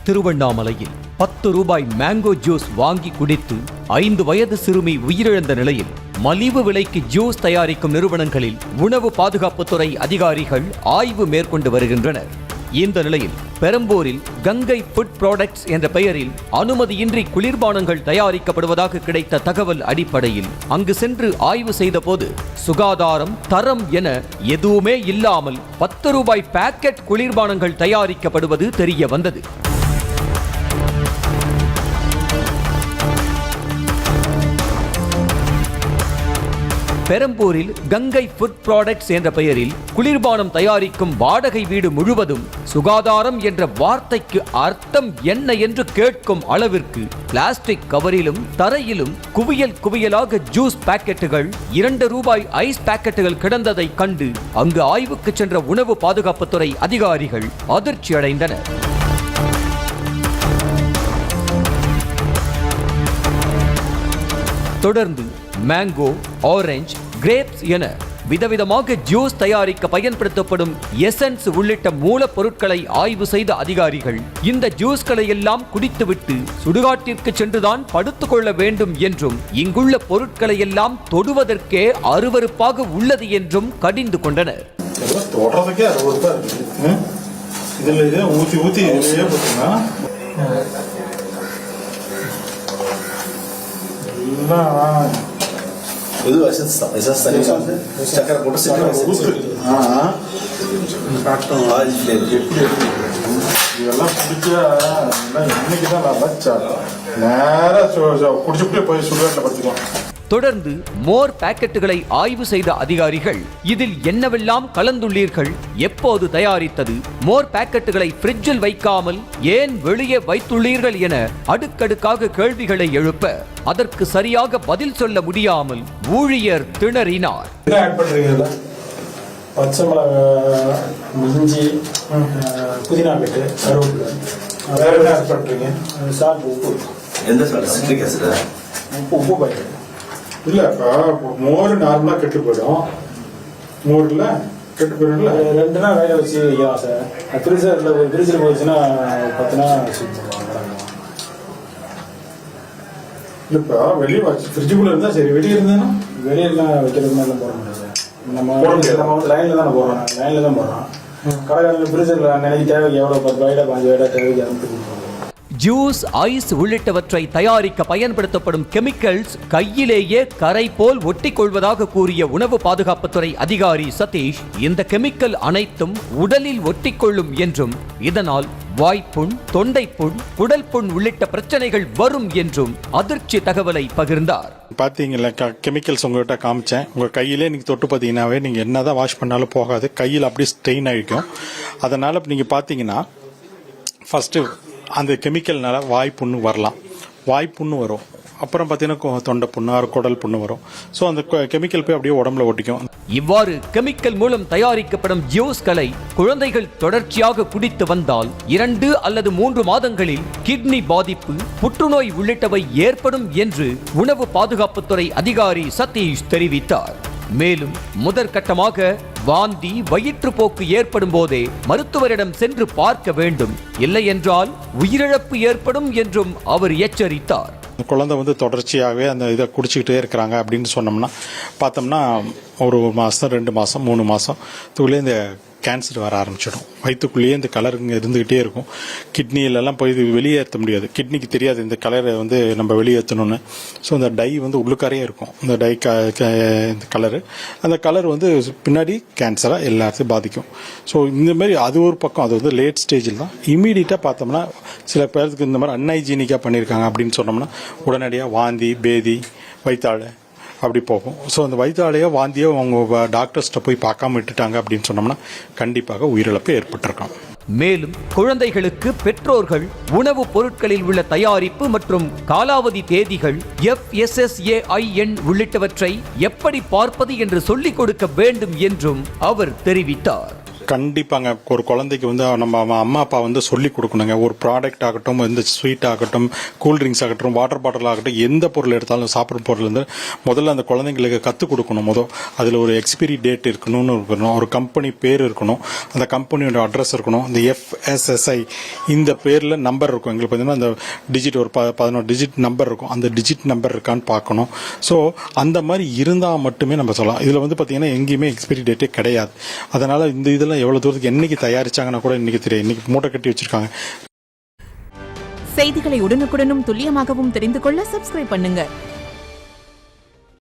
திருவண்ணாமலையில் 10 ரூபாய் mango juice வாங்கி குடித்து 5 வயது சிறுமி உயிரிழந்த நிலையில் மலிவு விலைக்கு ஜூஸ் தயாரிக்கும் நிறுவனங்களில் உணவு பாதுகாப்புத்துறை அதிகாரிகள் ஆய்வு மேற்கொண்டு வருகின்றனர். இந்த நிலையில் பெரம்பூரில் கங்கை ஃபுட் ப்ராடக்ட்ஸ் என்ற பெயரில் அனுமதியின்றி குளிர்பானங்கள் தயாரிக்கப்படுவதாக கிடைத்த தகவல் அடிப்படையில் அங்கு சென்று ஆய்வு செய்தபோது சுகாதாரம் தரம் என எதுவுமே இல்லாமல் 10 ரூபாய் பாக்கெட் குளிர்பானங்கள் தயாரிக்கப்படுவது தெரிய வந்தது. பெரம்பூரில் கங்கை ஃபுட் ப்ராடக்ட்ஸ் என்ற பெயரில் குளிர்பானம் தயாரிக்கும் வாடகை வீடு முழுவதும் சுகாதாரம் என்ற வார்த்தைக்கு அர்த்தம் என்ன என்று கேட்கும் அளவிற்கு பிளாஸ்டிக் கவரிலும் தரையிலும் குவியல் குவியலாக ஜூஸ் பாக்கெட்டுகள் 2 ரூபாய் ஐஸ் பாக்கெட்டுகள் கிடந்ததை கண்டு அங்கு ஆய்வுக்கு சென்ற உணவு பாதுகாப்புத்துறை அதிகாரிகள் அதிர்ச்சி அடைந்தனர். தொடர்ந்து மேங்கோ, ஆரஞ்சு, கிரேப்ஸ் என விதவிதமாக ஜூஸ் தயாரிக்க பயன்படுத்தப்படும் எசன்ஸ் உள்ளிட்ட மூலப்பொருட்களை ஆய்வு செய்த அதிகாரிகள் இந்த ஜூஸ்களை எல்லாம் குடித்துவிட்டு சுடுகாட்டிற்கு சென்றுதான் படுத்துக் கொள்ள வேண்டும் என்றும் இங்குள்ள பொருட்களை எல்லாம் தொடுவதற்கே அருவருப்பாக உள்ளது என்றும் கடிந்து கொண்டனர். இது எசன்ஸ் தண்ணி சக்கரை போட்டு இதெல்லாம் குடிச்சா இன்னைக்கு தான் நேராக குடிச்சுட்டே போய் சுடுகாட்டில் படுத்துக்கலாம். தொடர்ந்து மோர் பாக்கெட்டுகளை ஆய்வு செய்த அதிகாரிகள் இதில் என்னவெல்லாம் கலந்துள்ளீர்கள், எப்போது தயாரித்தது, மோர் பாக்கெட்டுகளை பிரிட்ஜில் வைக்காமல் ஏன் வெளியே வைத்துள்ளீர்கள் என அடுக்கடுக்காக கேள்விகளை எழுப்ப அதற்கு சரியாக பதில் சொல்ல முடியாமல் ஊழியர் திணறினார். என்ன ஆட் பண்றீங்க? பச்சை மிளகாய், இஞ்சி, புதினா கட்டு, கருவேப்பிலை, வேற என்ன ஆட் பண்றீங்க? சால்ட், உப்பு. எந்த சால்ட்? Citric acid. உப்பு பாக்கெட் இல்லப்பா. மோர் நார்மலா கெட்டு போயிடும். மோர்ல கெட்டு போயிடும்ல. 2 நாள் வேலை வச்சு வைக்கலாம் சார். ஃப்ரிட்ஜில் போயிடுச்சுன்னா 10 நாள் வச்சு இல்லப்பா. வெளியே வச்சு ஃப்ரிட்ஜுக்குள்ள இருந்தா சரி, வெளியே இருந்தா வெளியெல்லாம் வைக்கிறது மாதிரிலாம் போட முடியாது சார். நம்ம வந்து லைன்ல தானே போடுறோம். லைன்ல தான் போடுறோம். கடைக்காரங்க ஃப்ரிட்ஜில் நினைக்க தேவைக்கு எவ்வளோ 10 ரூபாய்டா 5 ரூபாய்டா தேவைக்கு அனுப்பிட்டு ஜூஸ், ஐஸ் உள்ளிட்டவற்றை தயாரிக்க பயன்படுத்தப்படும் கெமிக்கல்ஸ் கையிலேயே கரை போல் ஒட்டிக்கொள்வதாக கூறிய உணவு பாதுகாப்புத்துறை அதிகாரி சதீஷ், இந்த கெமிக்கல் அனைத்தும் உடலில் ஒட்டிக்கொள்ளும் என்றும் இதனால் வாய்ப்புண், தொண்டைப்புண், குடல் புண் உள்ளிட்ட பிரச்சனைகள் வரும் என்றும் அதிர்ச்சி தகவலை பகிர்ந்தார். பார்த்தீங்களா, கெமிக்கல்ஸ் உங்கள்கிட்ட காமிச்சேன். உங்கள் கையிலே நீங்கள் தொட்டு பார்த்தீங்கன்னாவே நீங்கள் என்னதான் வாஷ் பண்ணாலும் போகாது, கையில் அப்படியே ஸ்ட்ரெயின் ஆகிக்கும். அதனால் நீங்கள் பார்த்தீங்கன்னா ஃபஸ்ட்டு அந்த கெமிக்கல்னால வாய்ப்புண்ணு வரலாம், வாய்ப்புண்ணு வரும். அப்புறம் பார்த்தீங்கன்னா தொண்டை புண்ணு, குடல் புண்ணு வரும். ஸோ அந்த கெமிக்கல் போய் அப்படியே உடம்புல ஒட்டிக்கும். இவ்வாறு கெமிக்கல் மூலம் தயாரிக்கப்படும் ஜூஸ்களை குழந்தைகள் தொடர்ச்சியாக குடித்து வந்தால் 2 அல்லது 3 மாதங்களில் கிட்னி பாதிப்பு, புற்றுநோய் உள்ளிட்டவை ஏற்படும் என்று உணவு பாதுகாப்புத்துறை அதிகாரி சதீஷ் தெரிவித்தார். மேலும் முதற்கட்டமாக வாந்தி, வயிற்றுப்போக்கு ஏற்படும் போதே மருத்துவரிடம் சென்று பார்க்க வேண்டும், இல்லை என்றால் உயிரிழப்பு ஏற்படும் என்றும் அவர் எச்சரித்தார். குழந்தை வந்து தொடர்ச்சியாகவே அந்த இதை குடிச்சிக்கிட்டே இருக்கிறாங்க அப்படின்னு சொன்னோம்னா பார்த்தோம்னா 1 மாதம், 2 மாதம், 3 மாதம் துக்குள்ளே இந்த கேன்சர் வர ஆரம்பிச்சிடும். வயிற்றுக்குள்ளேயே இந்த கலர் இங்கே இருந்துக்கிட்டே இருக்கும். கிட்னியிலலாம் போய் இது வெளியேற்ற முடியாது. கிட்னிக்கு தெரியாது இந்த கலரை வந்து நம்ம வெளியேற்றணும்னு. ஸோ இந்த டை வந்து உள்ளுக்காரே இருக்கும். இந்த டை இந்த கலரு, அந்த கலர் வந்து பின்னாடி கேன்சராக எல்லாத்தையும் பாதிக்கும். ஸோ இந்தமாரி அது ஒரு பக்கம், அது வந்து லேட் ஸ்டேஜில் தான். இமீடியட்டாக பார்த்தோம்னா சில பேருக்கு இந்த மாதிரி அன்ஹைஜீனிக்காக பண்ணியிருக்காங்க அப்படின்னு சொன்னோம்னா உடனடியாக வாந்தி, பேதி, வயிற்றாழை அப்படி போகும். ஸோ அந்த வயிற்றாலையோ வாந்தியோ அவங்க டாக்டர்ஸ்ட்ட போய் பார்க்காம விட்டுட்டாங்க அப்படின்னு சொன்னோம்னா கண்டிப்பாக உயிரிழப்பு ஏற்பட்டிருக்கும். மேலும் குழந்தைகளுக்கு பெற்றோர்கள் உணவுப் பொருட்களில் உள்ள தயாரிப்பு மற்றும் காலாவதி தேதிகள், FSSAI எண் உள்ளிட்டவற்றை எப்படி பார்ப்பது என்று சொல்லிக் கொடுக்க வேண்டும் என்றும் அவர் தெரிவித்தார். கண்டிப்பாங்க. ஒரு குழந்தைக்கு வந்து நம்ம அம்மா அப்பா வந்து சொல்லி கொடுக்கணுங்க. ஒரு ப்ராடக்ட் ஆகட்டும், இந்த ஸ்வீட் ஆகட்டும், கூல்ட்ரிங்க்ஸ் ஆகட்டும், வாட்டர் பாட்டில் ஆகட்டும், எந்த பொருள் எடுத்தாலும் சாப்பிட்ற பொருள் வந்து முதல்ல அந்த குழந்தைங்களுக்கு கற்றுக் கொடுக்கணும். அதில் ஒரு எக்ஸ்பிரி டேட் இருக்கணும்னு இருக்கணும், ஒரு கம்பெனி பேர் இருக்கணும், அந்த கம்பெனியோட அட்ரஸ் இருக்கணும், இந்த FSSI இந்த பேரில் நம்பர் இருக்கும். எங்களுக்கு பார்த்தீங்கன்னா அந்த டிஜிட் ஒரு 11 டிஜிட் நம்பர் இருக்கும். அந்த டிஜிட் நம்பர் இருக்கான்னு பார்க்கணும். ஸோ அந்த மாதிரி இருந்தால் மட்டுமே நம்ம சொல்லலாம். இதில் வந்து பார்த்தீங்கன்னா எங்கேயுமே எக்ஸ்பிரி டேட்டே கிடையாது. அதனால் இந்த இதெல்லாம் எவ்வளவு தூரத்துக்கு என்னைக்கு தயாரிச்சாங்கன்னா கூட இன்னைக்கு தெரியும். இன்னைக்கு மூட்டை கட்டி வச்சிருக்காங்க. செய்திகளை உடனுக்குடனும் துல்லியமாகவும் தெரிந்து கொள்ள சப்ஸ்கிரைப் பண்ணுங்க.